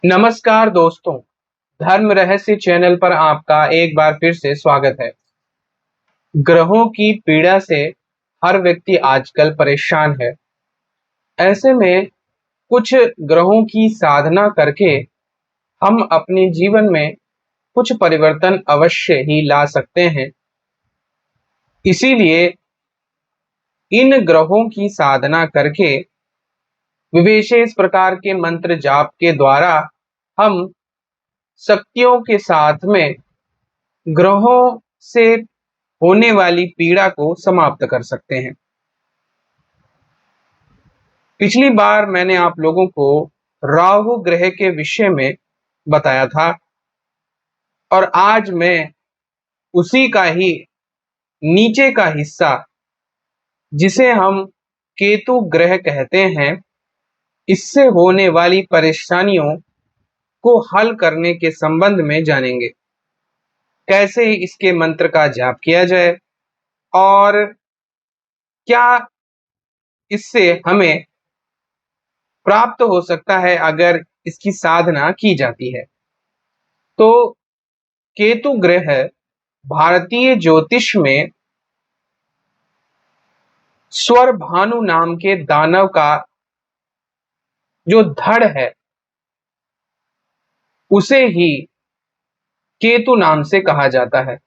नमस्कार दोस्तों, धर्म रहस्य चैनल पर आपका एक बार फिर से स्वागत है। ग्रहों की पीड़ा से हर व्यक्ति आजकल परेशान है। ऐसे में कुछ ग्रहों की साधना करके हम अपने जीवन में कुछ परिवर्तन अवश्य ही ला सकते हैं। इसीलिए इन ग्रहों की साधना करके विशेष प्रकार के मंत्र जाप के द्वारा हम शक्तियों के साथ में ग्रहों से होने वाली पीड़ा को समाप्त कर सकते हैं। पिछली बार मैंने आप लोगों को राहु ग्रह के विषय में बताया था और आज मैं उसी का ही नीचे का हिस्सा, जिसे हम केतु ग्रह कहते हैं, इससे होने वाली परेशानियों को हल करने के संबंध में जानेंगे। कैसे इसके मंत्र का जाप किया जाए और क्या इससे हमें प्राप्त हो सकता है अगर इसकी साधना की जाती है। तो केतु ग्रह भारतीय ज्योतिष में स्वर भानु नाम के दानव का जो धड़ है, उसे ही केतु नाम से कहा जाता है,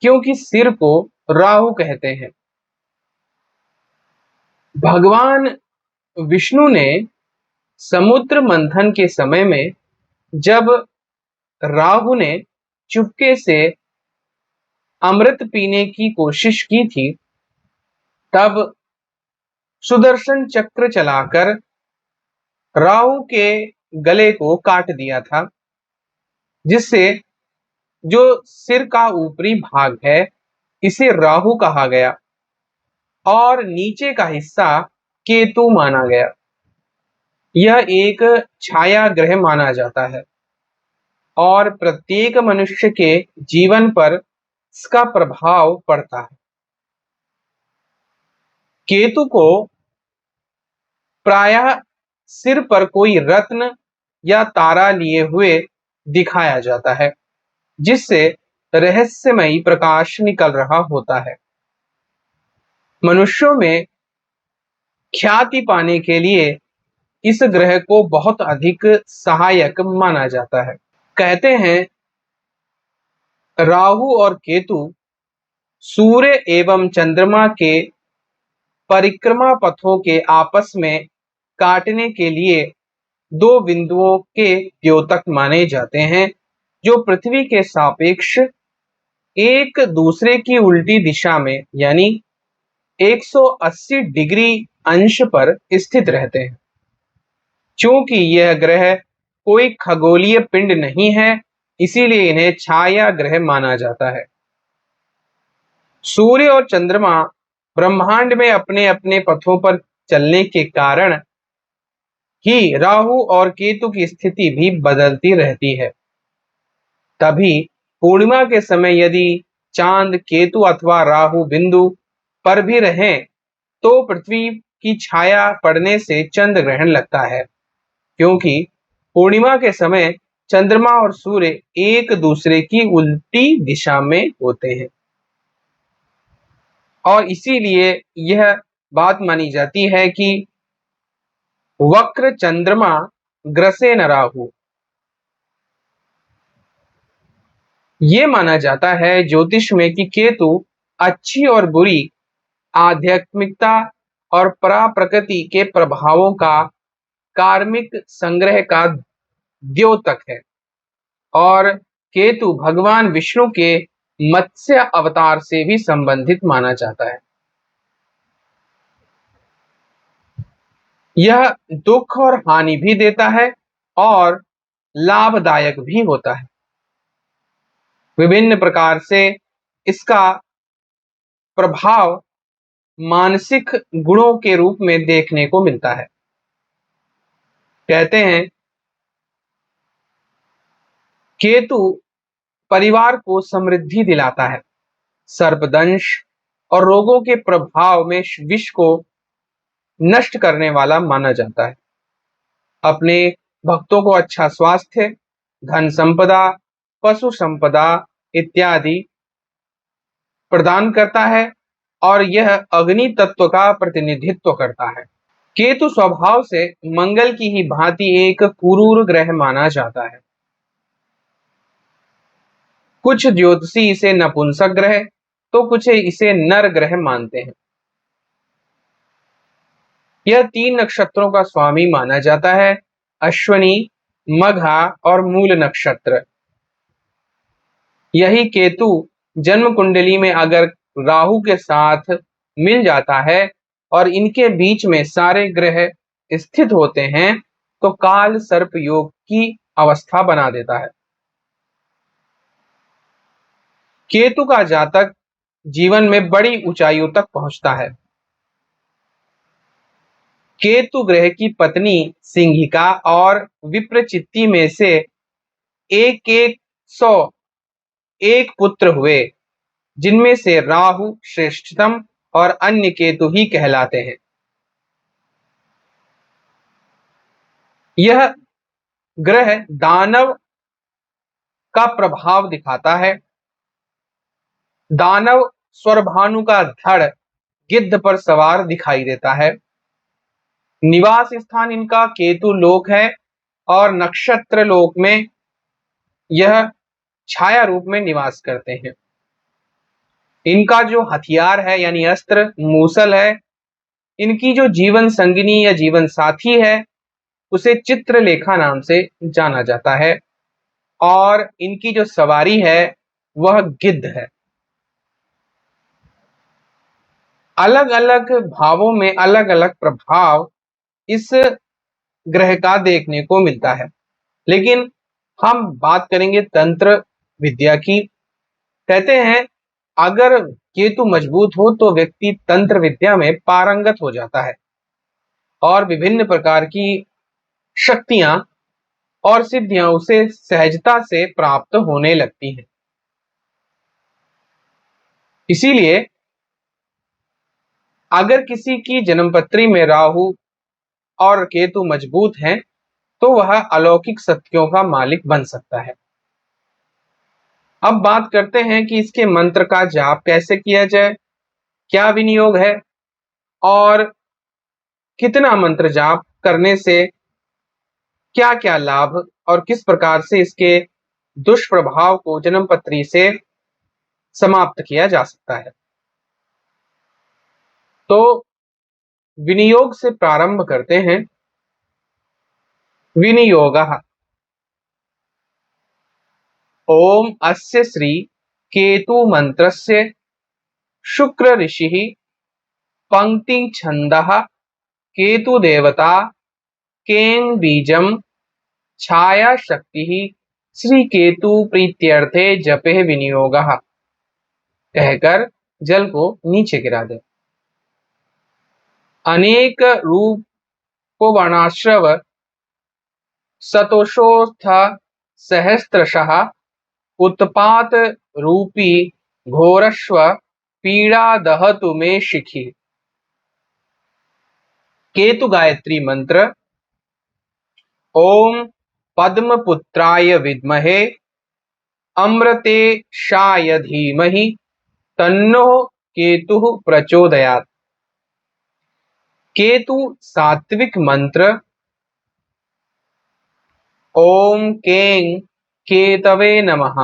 क्योंकि सिर को राहु कहते हैं। भगवान विष्णु ने समुद्र मंथन के समय में जब राहु ने चुपके से अमृत पीने की कोशिश की थी, तब सुदर्शन चक्र चलाकर राहु के गले को काट दिया था, जिससे जो सिर का ऊपरी भाग है इसे राहु कहा गया और नीचे का हिस्सा केतु माना गया। यह एक छाया ग्रह माना जाता है और प्रत्येक मनुष्य के जीवन पर इसका प्रभाव पड़ता है। केतु को प्रायः सिर पर कोई रत्न या तारा लिए हुए दिखाया जाता है, जिससे रहस्यमयी प्रकाश निकल रहा होता है। मनुष्यों में ख्याति पाने के लिए इस ग्रह को बहुत अधिक सहायक माना जाता है। कहते हैं राहु और केतु सूर्य एवं चंद्रमा के परिक्रमा पथों के आपस में काटने के लिए दो बिंदुओं के द्योतक माने जाते हैं, जो पृथ्वी के सापेक्ष एक दूसरे की उल्टी दिशा में यानी 180 डिग्री अंश पर स्थित रहते हैं। चूंकि यह ग्रह कोई खगोलीय पिंड नहीं है, इसीलिए इन्हें छाया ग्रह माना जाता है। सूर्य और चंद्रमा ब्रह्मांड में अपने अपने पथों पर चलने के कारण ही राहु और केतु की स्थिति भी बदलती रहती है। तभी पूर्णिमा के समय यदि चांद केतु अथवा राहु बिंदु पर भी रहें तो पृथ्वी की छाया पड़ने से चंद्र ग्रहण लगता है, क्योंकि पूर्णिमा के समय चंद्रमा और सूर्य एक दूसरे की उल्टी दिशा में होते हैं और इसीलिए यह बात मानी जाती है कि वक्र चंद्रमा ग्रसे न राहु। ये माना जाता है ज्योतिष में कि केतु अच्छी और बुरी आध्यात्मिकता और परा प्रकृति के प्रभावों का कार्मिक संग्रह का द्योतक है और केतु भगवान विष्णु के मत्स्य अवतार से भी संबंधित माना जाता है। यह दुख और हानि भी देता है और लाभदायक भी होता है। विभिन्न प्रकार से इसका प्रभाव मानसिक गुणों के रूप में देखने को मिलता है। कहते हैं केतु परिवार को समृद्धि दिलाता है, सर्पदंश और रोगों के प्रभाव में विष को नष्ट करने वाला माना जाता है। अपने भक्तों को अच्छा स्वास्थ्य, धन संपदा, पशु संपदा इत्यादि प्रदान करता है और यह अग्नि तत्व का प्रतिनिधित्व करता है। केतु स्वभाव से मंगल की ही भांति एक क्रूर ग्रह माना जाता है। कुछ ज्योतिषी इसे नपुंसक ग्रह तो कुछ इसे नर ग्रह मानते हैं। यह 3 नक्षत्रों का स्वामी माना जाता है, अश्विनी, मघा और मूल नक्षत्र। यही केतु जन्म कुंडली में अगर राहु के साथ मिल जाता है और इनके बीच में सारे ग्रह स्थित होते हैं तो काल सर्प योग की अवस्था बना देता है। केतु का जातक जीवन में बड़ी ऊंचाइयों तक पहुंचता है। केतु ग्रह की पत्नी सिंहिका और विप्रचित्ती में से एक एक 101 पुत्र हुए, जिनमें से राहु श्रेष्ठतम और अन्य केतु ही कहलाते हैं। यह ग्रह दानव का प्रभाव दिखाता है। दानव स्वरभानु का धड़ गिद्ध पर सवार दिखाई देता है। निवास स्थान इनका केतु लोक है और नक्षत्र लोक में यह छाया रूप में निवास करते हैं। इनका जो हथियार है यानी अस्त्र मूसल है। इनकी जो जीवन संगिनी या जीवन साथी है उसे चित्रलेखा नाम से जाना जाता है और इनकी जो सवारी है वह गिद्ध है। अलग अलग भावों में अलग अलग प्रभाव इस ग्रह का देखने को मिलता है, लेकिन हम बात करेंगे तंत्र विद्या की। कहते हैं अगर केतु मजबूत हो तो व्यक्ति तंत्र विद्या में पारंगत हो जाता है और विभिन्न प्रकार की शक्तियां और सिद्धियां उसे सहजता से प्राप्त होने लगती हैं। इसीलिए अगर किसी की जन्मपत्री में राहु और केतु मजबूत हैं तो वह अलौकिक शक्तियों का मालिक बन सकता है। अब बात करते हैं कि इसके मंत्र का जाप कैसे किया जाए, क्या विनियोग है और कितना मंत्र जाप करने से क्या क्या लाभ और किस प्रकार से इसके दुष्प्रभाव को जन्मपत्री से समाप्त किया जा सकता है। तो विनियोग से प्रारंभ करते हैं। विनियोगः ओम अस्य श्री केतु मंत्रस्य शुक्र ऋषिः पंक्ति छंदः केतु देवता कें बीजम छाया शक्ति श्री केतु प्रीत्यर्थे जपे विनियोगः कहकर जल को नीचे गिरा दे। अनेक रूप को वर्णाश्रव सतोषोत्थ सहस्त्रशः उत्पात रूपी घोरश्व पीड़ा दहतु मे शिखी। केतु गायत्री मंत्र ओम पद्मपुत्राय विद्महे अमृतेशाय धीमहि तन्नो केतुः प्रचोदयात्। केतु सात्विक मंत्र ओम कें केतवे नमः।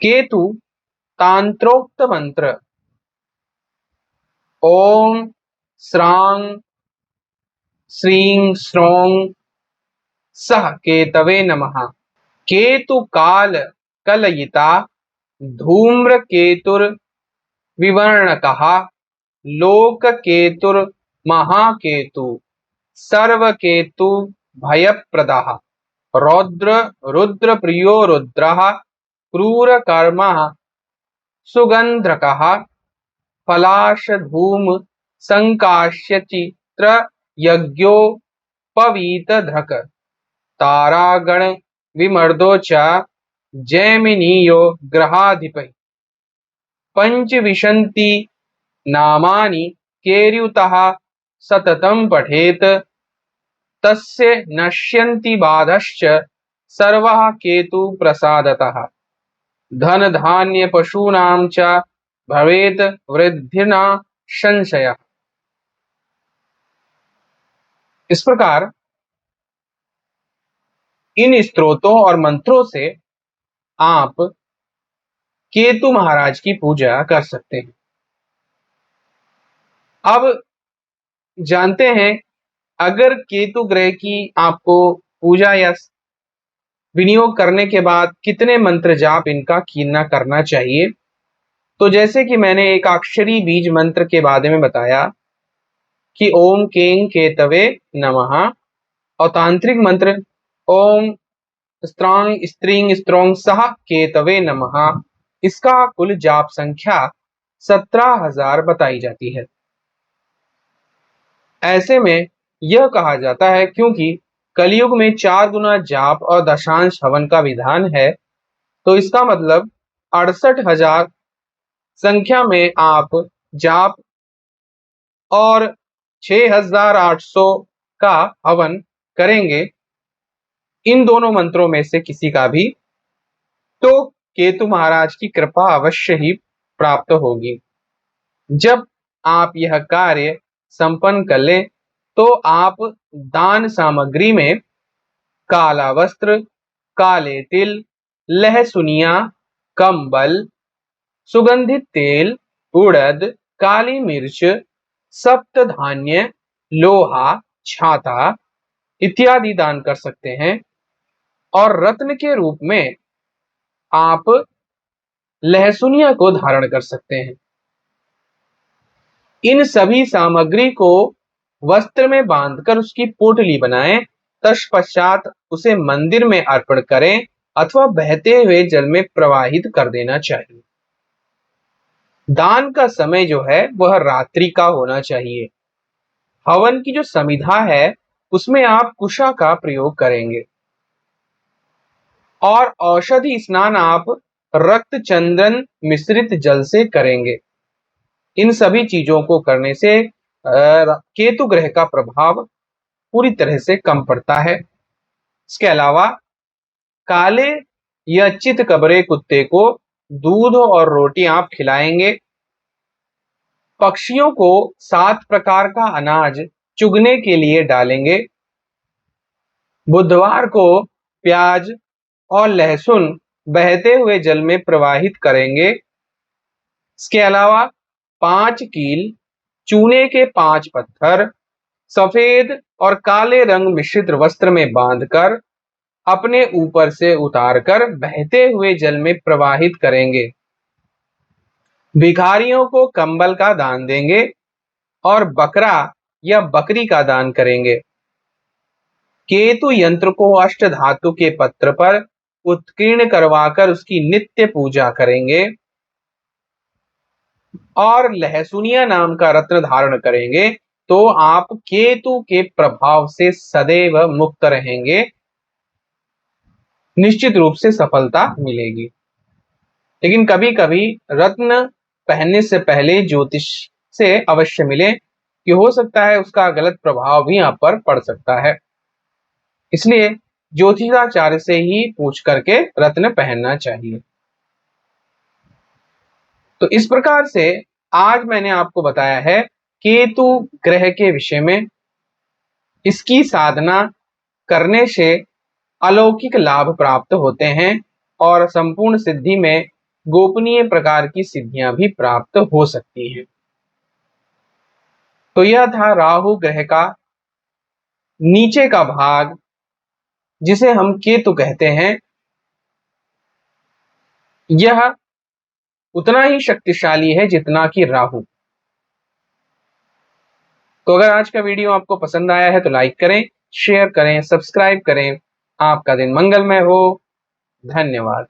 केतु तांत्रोक्त मंत्र ओम श्रांग श्रीं श्रों सह केतवे नमः। केतु काल कलयिता धूम्र केतुर विवर्णकः लोक केतुर महाकेतु सर्वकेतु भयप्रदः रौद्र रुद्र प्रियो रुद्रः क्रूर कर्मः सुगंधकः फलाश धूम संकाश्य चित्र यज्ञोपवीत धृक तारागण विमर्दो च जैमिनीयो ग्रहाधिपति पंचविंशति नामानि केर्युतः सततं पठेत तस्य नश्यन्ति बाधश्च सर्वः केतु प्रसादतः धन धान्य पशूनां च भवेत् वृद्धिना संशय। इस प्रकार इन स्त्रोतों और मंत्रों से आप केतु महाराज की पूजा कर सकते हैं। अब जानते हैं, अगर केतु ग्रह की आपको पूजा या विनियोग करने के बाद कितने मंत्र जाप इनका करना चाहिए। तो जैसे कि मैंने एक अक्षरी बीज मंत्र के बारे में बताया कि ओम कें केतवे नमः, और तांत्रिक मंत्र ओम स्त्रांग स्त्रींग स्त्रोंग सह केतवे नमः, इसका कुल जाप संख्या 17,000 बताई जाती है। ऐसे में यह कहा जाता है क्योंकि कलयुग में 4 गुना जाप और दशांश हवन का विधान है, तो इसका मतलब 68,000 संख्या में आप जाप और 6,800 का हवन करेंगे इन दोनों मंत्रों में से किसी का भी, तो केतु महाराज की कृपा अवश्य ही प्राप्त होगी। जब आप यह कार्य संपन्न कर लें तो आप दान सामग्री में काला वस्त्र, काले तिल, लहसुनिया, कंबल, सुगंधित तेल, उड़द, काली मिर्च, सप्त धान्य, लोहा, छाता इत्यादि दान कर सकते हैं। और रत्न के रूप में आप लहसुनिया को धारण कर सकते हैं। इन सभी सामग्री को वस्त्र में बांधकर उसकी पोटली बनाएं, तत्पश्चात उसे मंदिर में अर्पण करें अथवा बहते हुए जल में प्रवाहित कर देना चाहिए। दान का समय जो है वह रात्रि का होना चाहिए। हवन की जो समिधा है उसमें आप कुशा का प्रयोग करेंगे और औषधि स्नान आप रक्त चंदन मिश्रित जल से करेंगे। इन सभी चीजों को करने से केतु ग्रह का प्रभाव पूरी तरह से कम पड़ता है। इसके अलावा काले या चित कबरे कुत्ते को दूध और रोटी आप खिलाएंगे। पक्षियों को 7 प्रकार का अनाज चुगने के लिए डालेंगे। बुधवार को प्याज और लहसुन बहते हुए जल में प्रवाहित करेंगे। इसके अलावा 5 कील चूने के 5 पत्थर सफेद और काले रंग मिश्रित वस्त्र में बांधकर अपने ऊपर से उतारकर बहते हुए जल में प्रवाहित करेंगे। भिखारियों को कंबल का दान देंगे और बकरा या बकरी का दान करेंगे। केतु यंत्र को अष्ट धातु के पत्र पर उत्कीर्ण करवाकर उसकी नित्य पूजा करेंगे और लहसुनिया नाम का रत्न धारण करेंगे तो आप केतु के प्रभाव से सदैव मुक्त रहेंगे, निश्चित रूप से सफलता मिलेगी। लेकिन कभी कभी रत्न पहनने से पहले ज्योतिष से अवश्य मिले, कि हो सकता है उसका गलत प्रभाव भी आप पर पड़ सकता है। इसलिए ज्योतिषाचार्य से ही पूछ करके रत्न पहनना चाहिए। तो इस प्रकार से आज मैंने आपको बताया है केतु ग्रह के विषय में। इसकी साधना करने से अलौकिक लाभ प्राप्त होते हैं और संपूर्ण सिद्धि में गोपनीय प्रकार की सिद्धियां भी प्राप्त हो सकती हैं। तो यह था राहु ग्रह का नीचे का भाग जिसे हम केतु कहते हैं। यह उतना ही शक्तिशाली है जितना कि राहु। तो अगर आज का वीडियो आपको पसंद आया है तो लाइक करें, शेयर करें, सब्सक्राइब करें। आपका दिन मंगलमय हो। धन्यवाद।